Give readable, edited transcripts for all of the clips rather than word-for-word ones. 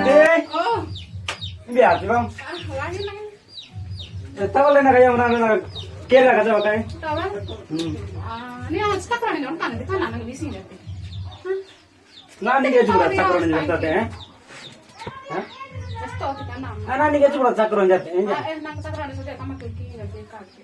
deh. Oh, Biar sih bang. lagi lagi. Tahu lah nak yang mana kira kata pakai. Tahu? Ini yang sekarang ini orang di sana nang di sini. Nah ni kita juga sakron jatuh teh. Hah? Resto kita nama. Nah ni kita juga sakron jatuh. Nang sekarang ini sudah kamu kiki lagi kaki.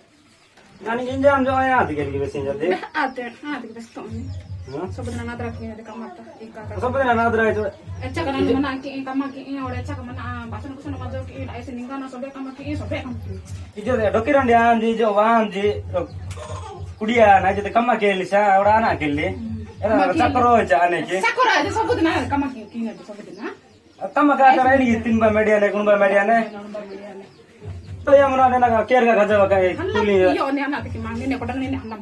Nah ni injam jo ya tiga tiga besin jadi. Ada resto ini. Sebenarnya nadra kini di kamar tuh. Sebenarnya nak ada itu. Cak kan mana kiki kamar kiki orang cak mana bahasan aku sana masuk kiki ai seningkan sobek kamar kiki sobek kamar kiki. Ijo deh dokiran dia anji jo wan ji kudian aja deh kamar kelisa orang anak keli. Era sakro aja aneh ki. Sakura aja sebut na kamar kiki aja sebut na. Tama ka kara ini timba media ne kunba media ne. तो ये मना देना का care का खर्चा बका एक कुली यो ने anak kiki mangi ne kodang ne hanam.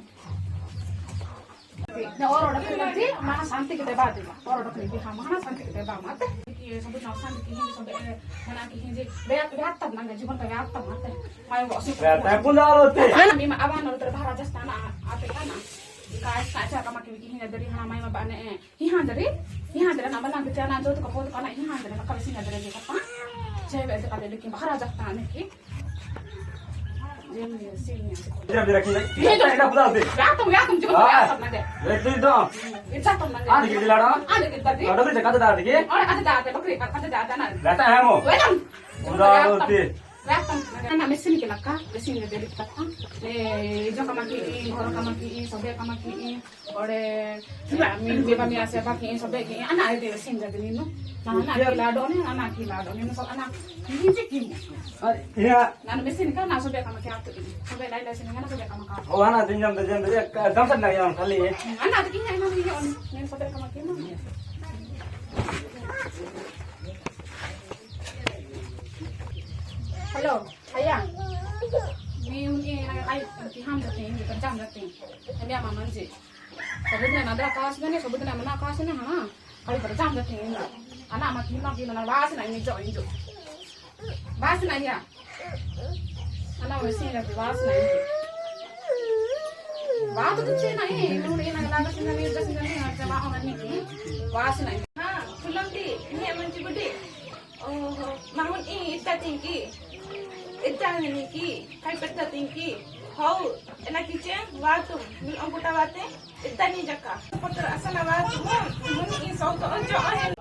Na orang nanti mana santai kita batu lah. Orang nanti mana santai kita batu mate. Kiki sebut nama santai kiki sampai mana kiki je beat tab nangga jual beat tab mate. Mayu bosi. Beat pun dah rote. Mana mima aban orang terbahar Rajasthan ate kana. Kai saja kama kiki hina dari hana mayu bane hihan dari nama nang kita nang jodoh kapol kana hihan dari kalau sini dari je kapa. Cewek itu kalau bikin bahar Rajasthan ki. Dia bilang ini. Kita pulang deh. Yatum cuma yatum nade. Itu itu. Yatum nade. Ada kita lada. Ada kita di. Ada kita kata tadi. Orang kata dah, tapi kata dah dah nade. Data hemo. Welcome. Udah rote. Welcome. Karena mesin kita kah, mesin dari kita kah. Jo kamaki, orang kamaki, sobe kamaki, orang mi bami asa baki, sobe ki. Anak itu mesin jadi nino. Anak kilado ni so anak. Ini sih Iya. Nana mesin kan nak sobe kamaki atu ini. Sobe lain sini kan sobe kamaki. Oh anak tinjam dia gamsan nak yang kali. Anak tu kini anak ni on. Ni sobe kamaki mana? Hello, ayah. Ni ay tiham dati, ni kerjam dati. Ini apa manji? Sebutnya nada kawas ni, sebutnya mana kawas ni ha? Kali kerjam dati ni. Anak maki mana bahas na ini jo. Bahas na ya. Anak mesti lagi bahas na ini. Bahas tu cina ini, nuri na laga sini ni just ni ada bahas na ni. Bahas na ini. Ha, pulang di. Ini aman cibudi. Oh, mahun ini ita tinggi. Ita ni ki, kai peta tinggi. Hau, enak kice, watu, mil angkuta wate. Ita ni jaka. Poter asal watu, mun ini sauto ojo ahen.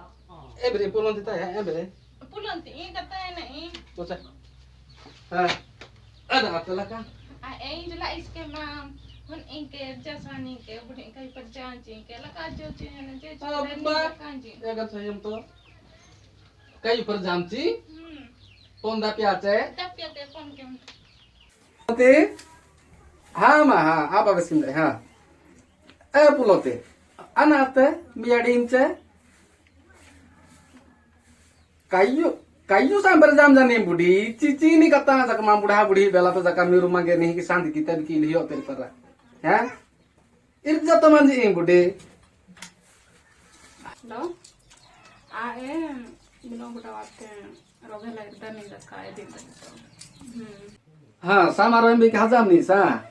Beri pulang kita ya, beri. Pulang di, kata enak ini. Bocah. Ada apa lah kan? Jula iske mam. Mun inke jasani ke, budi kai perjanji ke, laka jo cina je. Abba, ya kan saya tu. Kayu perjanji, ponda piace. Tapi ada pon kem. Pulote, ha, apa besim deh, ha. Pulote, anak te, biar ince. Kayu sampai jam jani budi, cici ini kata nak mampu dah budi, bela tu nak kami rumah gini kisan di kita bikin lihat terpara, ya. Irja tu manji ini budi. Hello. Belum buka waktu. Roge lagi dah ni dah kaya di tu. Ha, sama orang bikin hazam ni sa.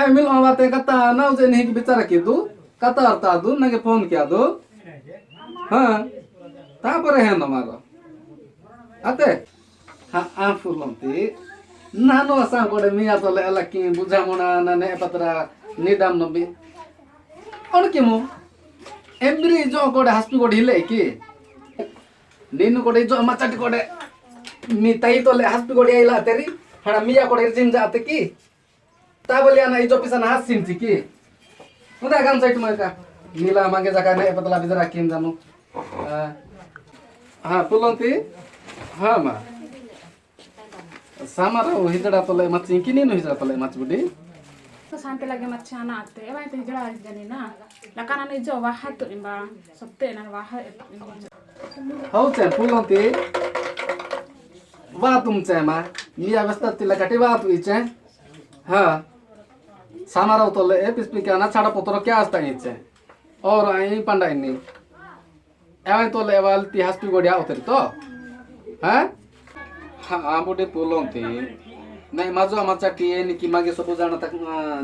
Emil awak te kata, nau je ni bicara kitu, kata arta tu, nage phone kiya tu. Tapare hen amaro. Ate. Fulonti. Nano asang kode miya tole alaki bujamona nane patra nidam nobi. Or kimu? Every jo kode haspi kode hile ki. Ninu kode jo macati kode. Mitai tole haspi kode aila teri. Hana miya kode jim jate ki. Tabali ana ijo pisan hasin ki. Udah kan sait mereka. Nila mangge jakane patra bizara kim janu. Pulonti, ma. Sama rau hijra tole macam kini nu hijra tole macam budi. Santai lagi macam anak tu. Ewa itu hijra jadi na. Lakan ane jo wahat tu imba. Sabte na wahat. Hau cem pulonti. Watum cema. Iya wasta tila kati watu ice. Sama rau tole epis pikana cara potoro kya asta ice. Or ini panda ini. Ewa tole ewa ti haspi godia oter to. Ambude pulonti. Nai mazo amacha tiye ni ki mage sobu jana tak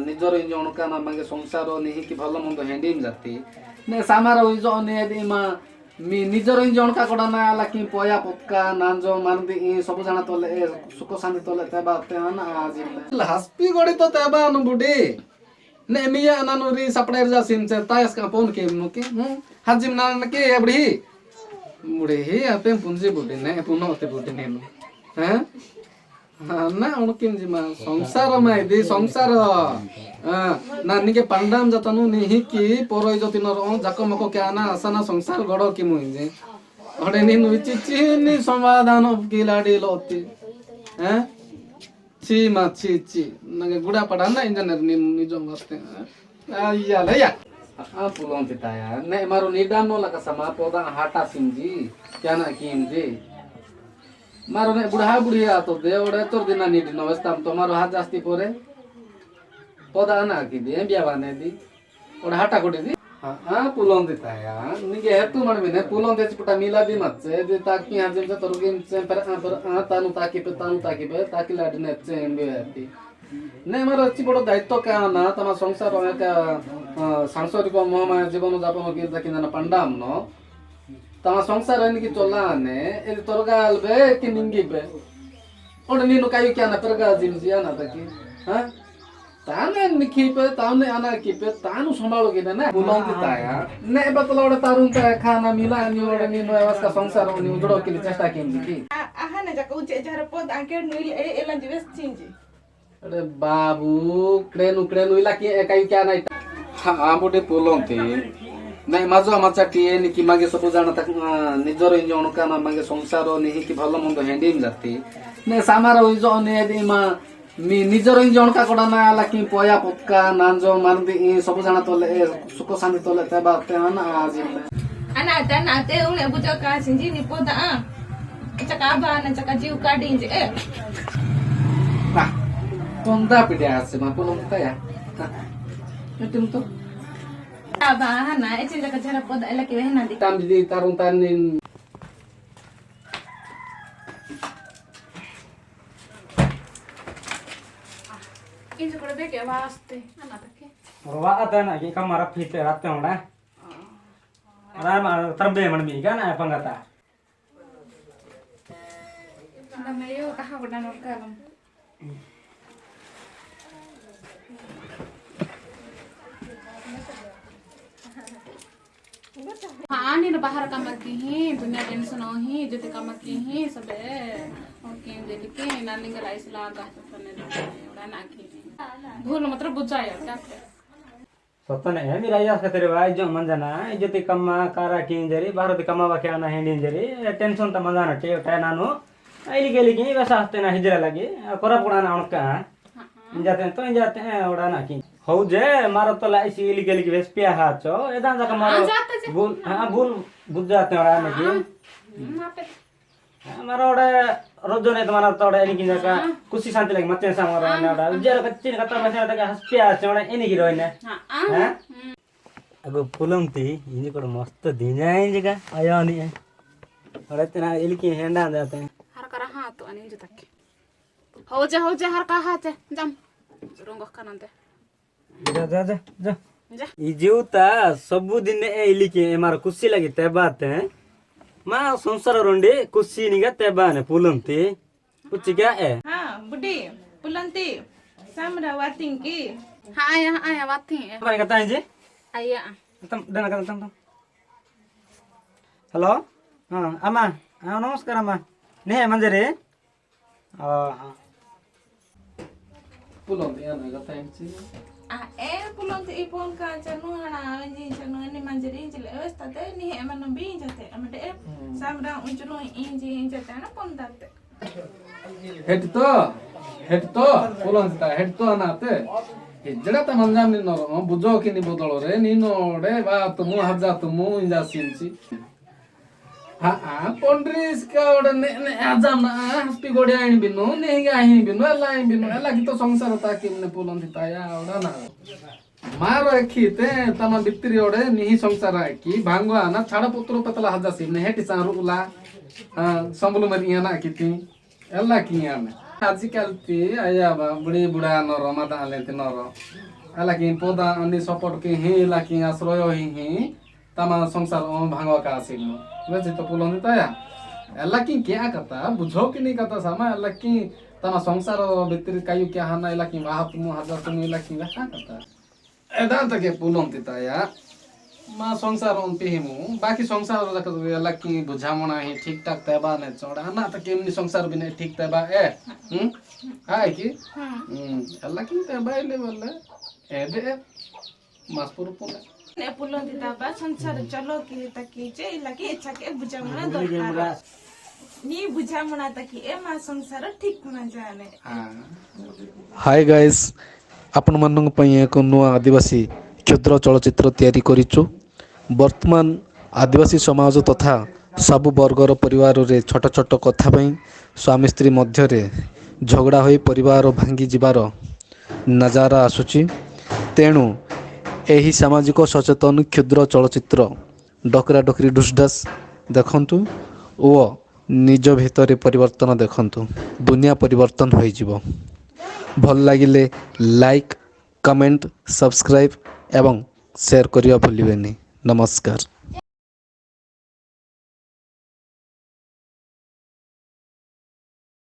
nijoro injo onukana mage sonsaro ni ki bhalo mondo hendim jati. Ne samara ujo ne edi ma मी निजर इन जण का कोडा ना आला कि पोया पक्का नांजो मारदी इ सब जना तोले सुख शांति तोले तेबा तेन आज हस्पी गडी तो तेबा नु बुडी ने मिया नानु री सपडे जा सिम से तायस का फोन के नु के हाजिम ना के एबडी मुडे हे आपे पुंजी बुडी ने पुनो होते बुडी ने हैं ना उनकिन जिमा संसार मा इदि संसार नानी के पंडाम जतनु निहि की पोरोय जतिन र जाकमको के आना आसना संसार गडो कि मुइजे अडे निनु चिची नि समाधान की लाडी लोती हैं ची मा ची नगे गुडा पडा ना इंजीनियर नि निजो गते आया लया आ पुलों पिताया ने मारो निदाम नो लका समा पोदा हाटा सिंजी क्या ना किमजी मारो ने बुढ़ा बुढ़िया तो दे ओडे तोर दिना नीडी नवस्ताम तो मारो हाथ जास्ती पोरे पोदा ना की दे ब्यावाने दी ओडे हाटा कोडी दी हां पुलों दिताया निगे हेतु मन में पुलों दे पुटा मिला दी मत से दे ताकि हां जेम से तोरगिम से पर तानु ताकि पे ताकि लाडने से एमबी ने मारो अच्छी बड़ो दायित्व का ना तमा संसार का सांसारिक मोहमाया जीवन जापन की दकिना पंडाम नो तमा संसार एनिकी चोलाने एदि तोरगाल बे कि निंगी बे ओडे नीनु कायु क्या ना परगा जिमजिया ना तकी हां ताने निखी पे ताने आना की पे तानु संभालोगे ना बुलांती ताया ने बतलोडे तारुन पे खाना मिला नि ओडे नीनु अवस्था संसार नि उजड़ो के चेष्टा केम की aha na jaka uce jara pod angker nuil elan jives cinji अरे बाबू क्रेनु इला की कायु क्या ना हां बोडे पोलोंती नहीं माझो माचा टीए नि कि मागे सब जाना तक निजर इंजन का ना मागे संसार निहि कि भलो मंद हेंडीम जाती ने सामार जो ने दिमा मी निजर इंजन का कोडा ना आला कि पोया पक्का नांजो मारदी इ सब जाना तोले सुख शांति तोले तेबा तेन आज ana te une buja ka cinji ni poda caka aba na caka jiu ka dinje nah konda pide ase ma pulong ta ya etum to aba hana ece caka jara poda ela ki wehna di tam di tarung tanin इंज कोडे देखे वास्ते आना तके रवा आता ना की kamar pite ratte ona ram terbe man bi kan apa ngata नमे यो कहा कोडा नोर कालम हाँ नी बाहर काम की ही दुनिया टेंशन हो ही जते काम की ही सबे ओके देली के नालिंग राइस लागा सने उड़ा ना की भूल मतलब बुझाया क्या सत्तने है मेरा यार तेरे भाई जो मंजना इज्जत कम्मा कारा की इंजरी भारत कम्मा वाके आना हैंड इंजरी टेंशन त मंजना टे टे नानो आइली गेली की वैसा हस्ते ना हिजरा लगी कोरा पुराना उनका जाते हैं उड़ाना की हो जे मारो तो लाई सी इली गेली की वेस्पिया हाचो एदा जका मारो भूल हां भूल बुझ जाते उड़ाना की मारो ओडे रोजो ने तुम्हारा तोड़े एनी की जका कुछ शांति लगी मते सा मारो ना ओडा उजर कच्ची कत्ता बसे तक हस्पिया हाचो ओडे एनी की रोइने हां अगो पुलमती इनी को मस्त दिजाइन जका आया नी ओडे तना इली की हेंडा जाते हैं हर करा हां तो अनि जो तक हो जा हर का हाथ जम रोंग कानंते जा जा जा जा जा ई जीवता सब दिन इली की मारो खुशी लगी ते बात है मा संसार रोंडी कुसी निगा तेबाने पुलंती कुछ क्या है ha budi pulanti samra wating ki हाँ आया वाती है apa kata anji आया tam dana kata tam halo ha ama namaskar ama ne manjare puloंती ana ga thanks pulanti ipon ka chanu hana anji chanu ni manjeri jile westa te ni emano bi jate amade samra unchuno inji jate na pondate head to puloंती ta head to anaate हिजड़ा त मंजाम नि नरो बुझो कि नि बदलो रे नि नोडे बा तुमु हजा तुमु इंजा सिंची हां पोंड्रिस का ओडे ने आजाम ना हस्पी गोडे आइन बिनो ने गा आइन बिनो एला कि तो संसार ता कि ने पुलंती ताया ओडा ना मारो एखीते तमा बित्रि ओडे निहि संसार की भांगो आना छाड़ पुत्र पतला हजा सिम ने हेटी सारू उला संबलु मरिया ना किति एला किया में आजकल ती आया बा बड़ी बुढ़ा नरो माता लेते नरो एला कि पोदा अनि सपोर्ट के हे एला कि आश्रय ही तमा संसार भांगवा का आसिल वैसे तो पुलों देता या एला की क्या करता बुझो कि नहीं करता सामा एला की तमा संसार भीतर कायु क्या हाना एला की वाह तुम हजार तुम एला की क्या करता एदा तक पुलों देता या मा संसार on पिहिमु बाकी संसार जक एला की बुझामणा ही ठीक ठाक तेबा ने चोड़ा ना त केमनी संसार बिने ठीक तेबा ए हाय की एला की तेबा ले बोले ए दे मासपुर पुने ने पुलों दी ताबा संसार चलो की तकी चे लकी इच्छा के बुझामणा दरकार नी बुझामणा तकी ए मा संसार ठीक न जाने हाय गाइस आपण मन पई एक नुआ आदिवासी क्षुद्र चलचित्र तैयारी करिचु वर्तमान आदिवासी समाज तथा सब वर्गर परिवार रे छोट छोट कथा पई स्वामी स्त्री मध्य रे झगड़ा होई परिवार भांगी जिबार नजारा आसुची तेणु एही सामाजिक सचेतन क्षुद्र चलचित्र डकरा डकरी ढुसढास देखंतु ओ निज भितर परिवर्तन देखंतु दुनिया परिवर्तन होई जिवो भल लागिले लाइक कमेंट सब्सक्राइब एवं शेयर करिया भूलिबेनी नमस्कार।